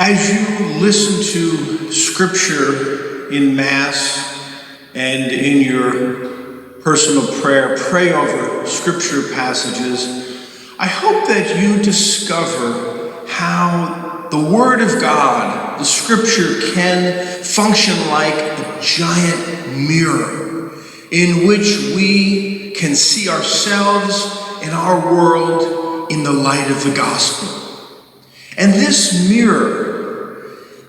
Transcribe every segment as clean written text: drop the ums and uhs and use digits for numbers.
As you listen to Scripture in Mass and in your personal prayer, pray over Scripture passages, I hope that you discover how the Word of God, the Scripture, can function like a giant mirror in which we can see ourselves and our world in the light of the gospel. And this mirror,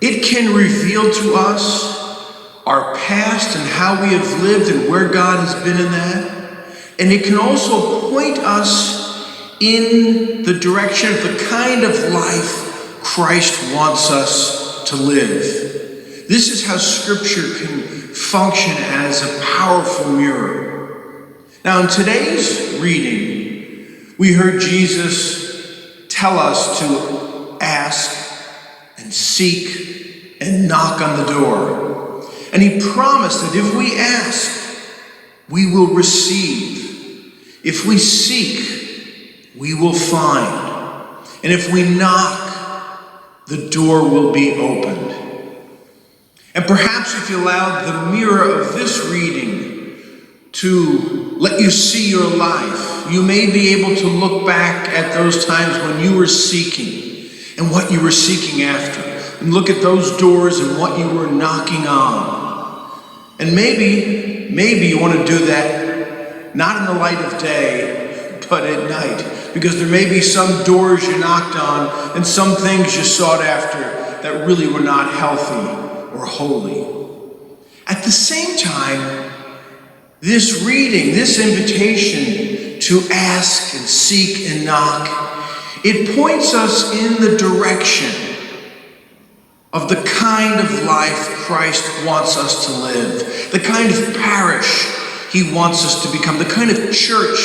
it can reveal to us our past and how we have lived and where God has been in that. And it can also point us in the direction of the kind of life Christ wants us to live. This is how Scripture can function as a powerful mirror. Now, in today's reading, we heard Jesus tell us to ask and seek and knock on the door. And he promised that if we ask, we will receive. If we seek, we will find. And if we knock, the door will be opened. And perhaps if you allowed the mirror of this reading to let you see your life, you may be able to look back at those times when you were seeking and what you were seeking after, and look at those doors and what you were knocking on. And maybe you want to do that not in the light of day, but at night, because there may be some doors you knocked on and some things you sought after that really were not healthy or holy. At the same time, this reading, this invitation to ask and seek and knock, it points us in the direction of the kind of life Christ wants us to live, the kind of parish he wants us to become, the kind of church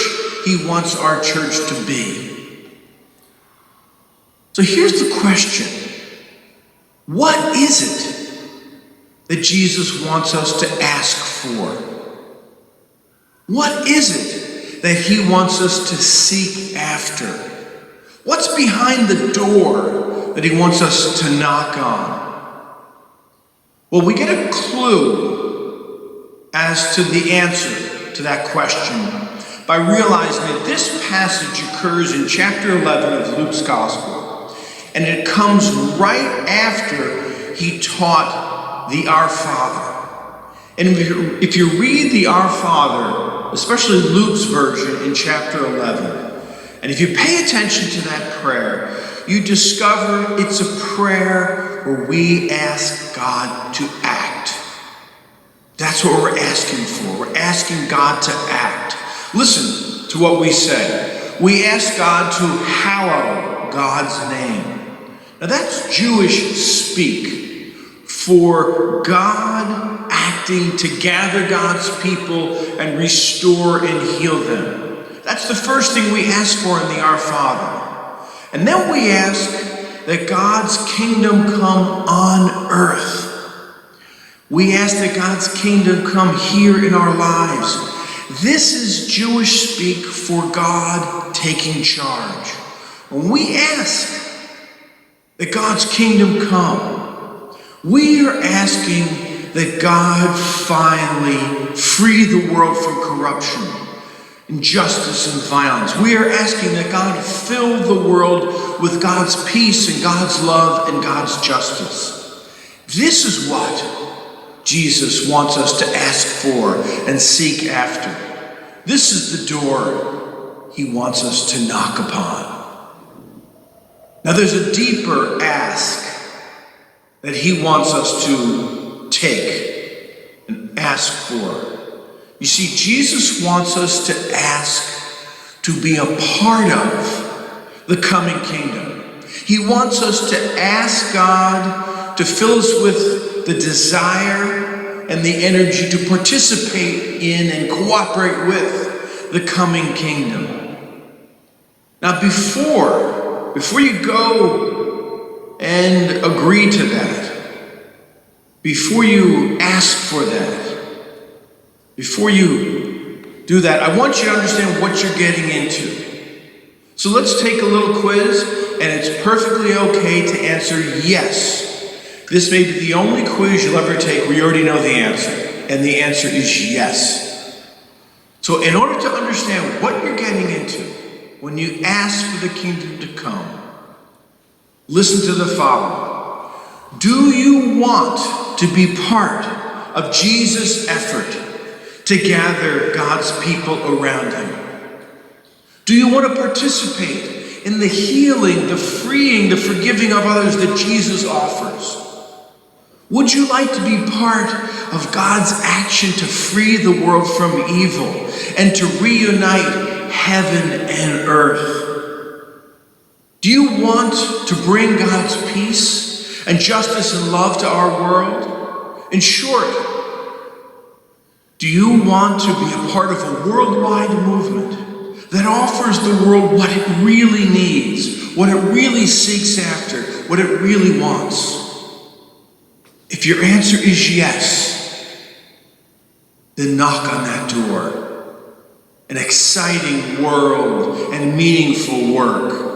he wants our church to be. So here's the question. What is it that Jesus wants us to ask for? What is it that he wants us to seek after? What's behind the door that he wants us to knock on? Well, we get a clue as to the answer to that question by realizing that this passage occurs in chapter 11 of Luke's Gospel, and it comes right after he taught the Our Father. And if you read the Our Father, especially Luke's version in chapter 11, and if you pay attention to that prayer, you discover it's a prayer where we ask God to act. That's what we're asking for. We're asking God to act. Listen to what we say. We ask God to hallow God's name. Now that's Jewish speak for God acting to gather God's people and restore and heal them. That's the first thing we ask for in the Our Father. And then we ask that God's kingdom come on earth. We ask that God's kingdom come here in our lives. This is Jewish speak for God taking charge. When we ask that God's kingdom come, we are asking that God finally free the world from corruption, injustice and violence. We are asking that God fill the world with God's peace and God's love and God's justice. This is what Jesus wants us to ask for and seek after. This is the door he wants us to knock upon. Now there's a deeper ask that he wants us to take and ask for. You see, Jesus wants us to ask to be a part of the coming kingdom. He wants us to ask God to fill us with the desire and the energy to participate in and cooperate with the coming kingdom. Now, before you go and agree to that, before you ask for that, before you do that, I want you to understand what you're getting into. So let's take a little quiz and it's perfectly okay to answer yes. This may be the only quiz you'll ever take where you already know the answer, and the answer is yes. So in order to understand what you're getting into when you ask for the kingdom to come, listen to the following. Do you want to be part of Jesus' effort to gather God's people around him? Do you want to participate in the healing, the freeing, the forgiving of others that Jesus offers? Would you like to be part of God's action to free the world from evil and to reunite heaven and earth? Do you want to bring God's peace and justice and love to our world? In short, do you want to be a part of a worldwide movement that offers the world what it really needs, what it really seeks after, what it really wants? If your answer is yes, then knock on that door. An exciting world and meaningful work